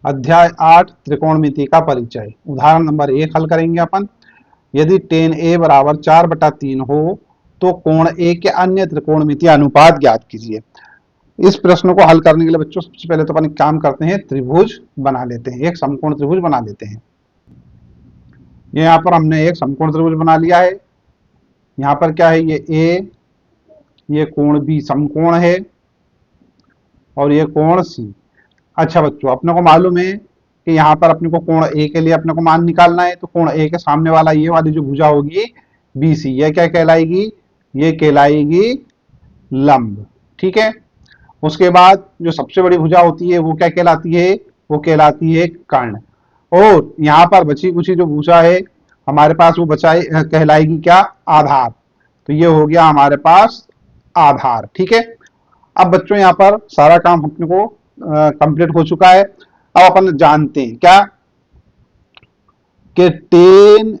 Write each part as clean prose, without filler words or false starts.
अध्याय 8 त्रिकोणमिति का परिचय। उदाहरण नंबर 1 हल करेंगे अपन। यदि tan A बराबर 4/3 हो तो कोण A के अन्य त्रिकोणमिति अनुपात ज्ञात कीजिए। इस प्रश्न को हल करने के लिए बच्चों सबसे पहले तो अपन एक काम करते हैं, त्रिभुज बना लेते हैं, एक समकोण त्रिभुज बना लेते हैं। यहाँ पर हमने एक समकोण त्रिभुज बना लिया है। यहाँ पर क्या है, ये A, ये कोण B समकोण है और ये कोण C। अच्छा बच्चों, अपने को मालूम है कि यहाँ पर अपने को कोण A के लिए अपने को मान निकालना है, तो कोण A के सामने वाला ये वाली जो भुजा होगी BC, ये क्या कहलाएगी, ये कहलाएगी लंब। ठीक है। उसके बाद जो सबसे बड़ी भुजा होती है वो क्या कहलाती है, वो कहलाती है कर्ण। और यहाँ पर बची कुची जो भुजा है हमारे पास वो कहलाएगी क्या, आधार। तो ये हो गया हमारे पास आधार। ठीक है। अब बच्चों यहाँ पर सारा काम अपने को कंप्लीट हो चुका है। अब अपन जानते हैं क्या कि tan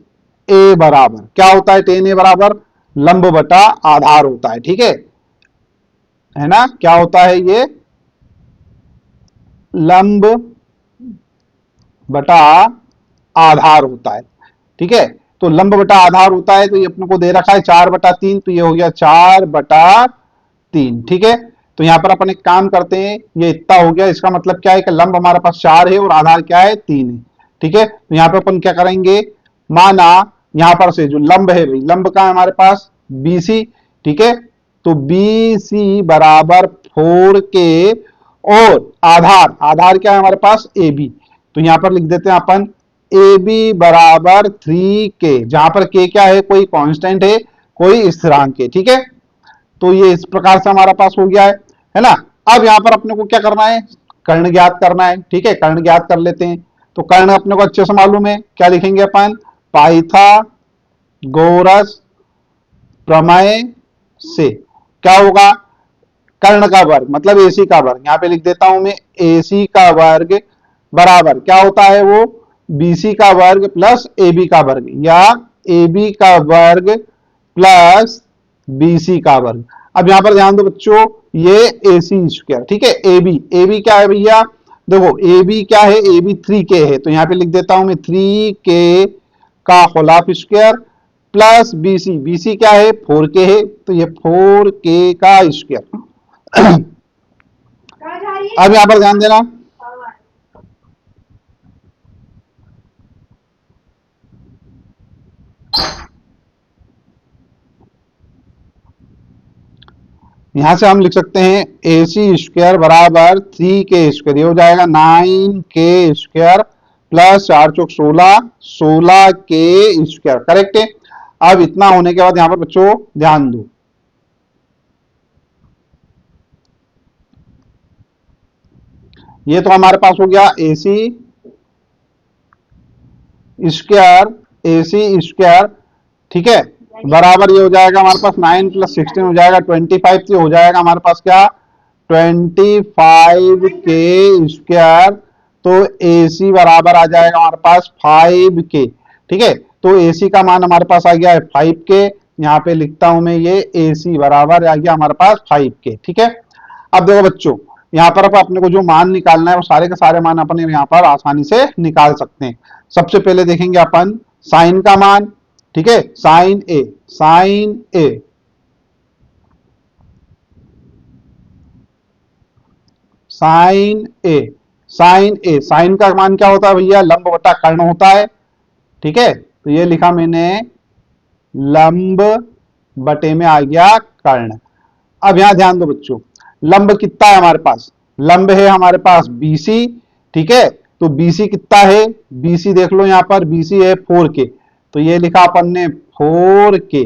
A बराबर क्या होता है, tan A बराबर लंब बटा आधार होता है। ठीक है ना, क्या होता है ये, लंब बटा आधार होता है। ठीक है। तो लंब बटा आधार होता है, तो ये अपने को दे रखा है 4/3, तो ये हो गया 4/3। ठीक है। तो यहां पर अपन एक काम करते हैं, ये इतना हो गया, इसका मतलब क्या है कि लंब हमारे पास 4 है और आधार क्या है, 3 है। ठीक है। तो यहाँ पे अपन क्या करेंगे, माना यहां पर से जो लंब है भाई, लंब का है हमारे पास BC। ठीक है। तो BC बराबर 4K और आधार, आधार क्या है हमारे पास, AB। तो यहां पर लिख देते हैं अपन AB बराबर 3K, जहां पर K क्या है, कोई कांस्टेंट है, कोई स्थिरांक है। ठीक है। तो ये इस प्रकार से हमारा पास हो गया है ना। अब यहां पर अपने को क्या करना है, कर्ण ज्ञात करना है। ठीक है, कर्ण ज्ञात कर लेते हैं। तो कर्ण अपने को अच्छे से मालूम है, क्या लिखेंगे अपन, पाइथागोरस प्रमेय से क्या होगा, कर्ण का वर्ग मतलब AC का वर्ग, यहां पे लिख देता हूं मैं AC का वर्ग बराबर क्या होता है, वो BC का वर्ग प्लस AB का वर्ग, या AB का वर्ग प्लस BC का वर्ग। अब यहां पर ध्यान दो बच्चों, ये AC स्क्वायर। ठीक है। AB क्या है भैया, देखो AB क्या है, AB 3K है, तो यहां पे लिख देता हूं मैं 3K का whole of square plus BC क्या है, 4K है, तो ये 4K का स्क्वायर। अब यहां पर ध्यान देना, यहां से हम लिख सकते हैं AC स्क्वायर बराबर 3K स्क्वायर, ये हो जाएगा 9K स्क्वायर प्लस 4 चौक 16, 16K स्क्वायर। करेक्ट है। अब इतना होने के बाद यहां पर बच्चों ध्यान दो, ये तो हमारे पास हो गया AC स्क्वायर। ठीक है। बराबर ये हो जाएगा हमारे पास 9 + 16 हो जाएगा 25, से हो जाएगा हमारे पास क्या, 25K स्क्वायर। तो AC बराबर आ जाएगा हमारे पास 5K। ठीक है। तो AC का मान हमारे पास आ गया है 5K, यहाँ पे लिखता हूं मैं ये AC बराबर आ गया हमारे पास 5K। ठीक है। अब देखो बच्चों, यहाँ पर अपने को जो मान निकालना है वो सारे के सारे मान अपने यहाँ पर आसानी से निकाल सकते हैं। सबसे पहले देखेंगे अपन साइन का मान। ठीक है, साइन ए, साइन ए साइन ए साइन ए साइन का मान क्या होता है भैया, लंब बटा कर्ण होता है। ठीक है। तो ये लिखा मैंने, लंब बटे में आ गया कर्ण। अब यहां ध्यान दो बच्चों, लंब कितना है हमारे पास, लंब है हमारे पास BC। ठीक है। तो BC कितना है, BC देख लो, यहां पर BC है 4K, तो ये लिखा अपन ने 4K।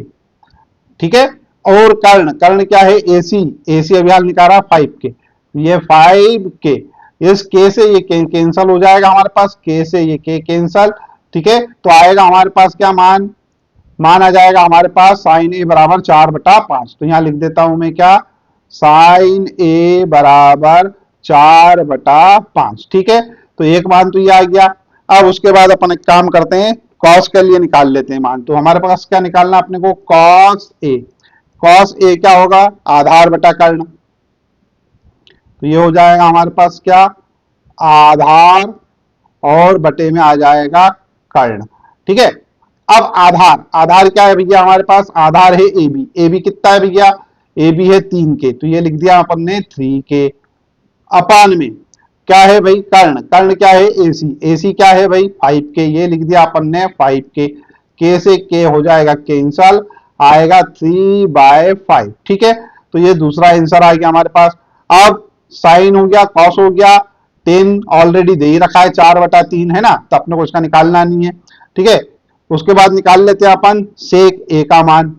ठीक है। और कर्ण, कर्ण क्या है, AC अभी हाल निकाला 5K, ये 5K। इस K से ये कैंसल हो जाएगा हमारे पास, K से ये K कैंसल। ठीक है। तो आएगा हमारे पास क्या मान, मान आ जाएगा हमारे पास साइन ए बराबर 4/5। तो यहां लिख देता हूं मैं क्या, साइन ए बराबर 4/5। ठीक है। तो एक मान तो ये आ गया। अब उसके बाद अपन एक काम करते हैं, कॉस के लिए निकाल लेते हैं मान। तो हमारे पास क्या निकालना अपने को, कॉस ए। कॉस ए क्या होगा, आधार बटा कर्ण। तो ये हो जाएगा हमारे पास क्या, आधार और बटे में आ जाएगा कर्ण। ठीक है, अब आधार, आधार क्या है भैया हमारे पास, आधार है ए बी, ए बी कितना है भैया, ए बी है 3K, तो ये लिख दिया अपन ने 3K। अपान में क्या है भाई कर्ण, कर्ण क्या है एसी, एसी क्या है भाई 5K, ये लिख दिया अपन ने 5K, के से के हो जाएगा कैंसल, आएगा 3/5। ठीक है, तो ये दूसरा आंसर आ गया हमारे पास। अब साइन हो गया, कॉस हो गया, 10 ऑलरेडी दे ही रखा है 4/3 है ना, तो अपने को इसका निकालना नहीं है। ठीक है, उसके बाद निकाल लेते हैं अपन सेक ए का मान।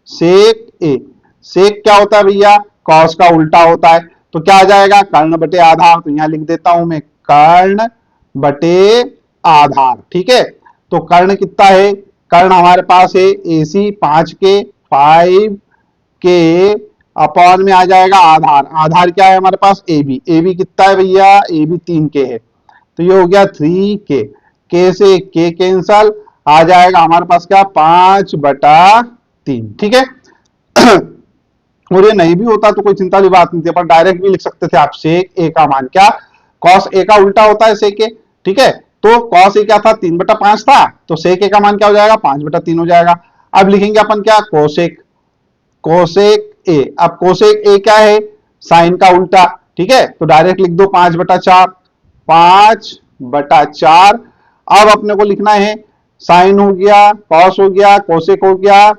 सेक ए, सेक क्या होता है भैया, कॉस का उल्टा होता है, तो क्या आ जाएगा कर्ण बटे आधार, तो यहां लिख देता हूं मैं कर्ण बटे आधार। ठीक है, तो कर्ण कितना है, कर्ण हमारे पास है एसी 5K, 5K अपॉन में आ जाएगा आधार, आधार क्या है हमारे पास ए बी, ए बी कितना है भैया, ए बी 3K है, तो ये हो गया 3K, के से के कैंसल, आ जाएगा हमारे पास क्या 5/3। ठीक है और ये नहीं भी होता तो कोई चिंता की बात नहीं थी, अपन डायरेक्ट भी लिख सकते थे आप, सेक ए का मान क्या, कॉस ए का उल्टा होता है सेक ए। ठीक है, तो कॉस ए क्या था 3/5 था, तो सेक ए का मान क्या हो जाएगा 5/3 हो जाएगा। अब लिखेंगे अपन क्या कोसेक, कोसेक ए, अब कोसेक ए क्या है साइन का उल्टा। ठीक है, तो डायरेक्ट लिख दो 5/4, 5/4। अब अपने को लिखना है साइन हो गया, कॉस हो गया, कोसेक हो गया,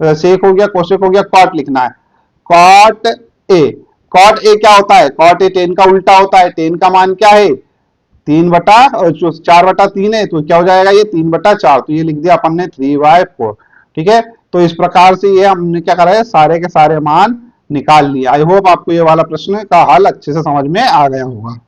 सेक हो गया, कोसेक हो गया, कॉट लिखना है, कॉट ए। कॉट ए क्या होता है, कॉट ए 10 का उल्टा होता है, 10 का मान क्या है 4/3 है, तो क्या हो जाएगा ये 3/4, तो ये लिख दिया अपन ने 3/4। ठीक है, तो इस प्रकार से ये हमने क्या करा है सारे के सारे मान निकाल लिए। आई होप आपको ये वाला प्रश्न का हल अच्छे से समझ में आ गया होगा।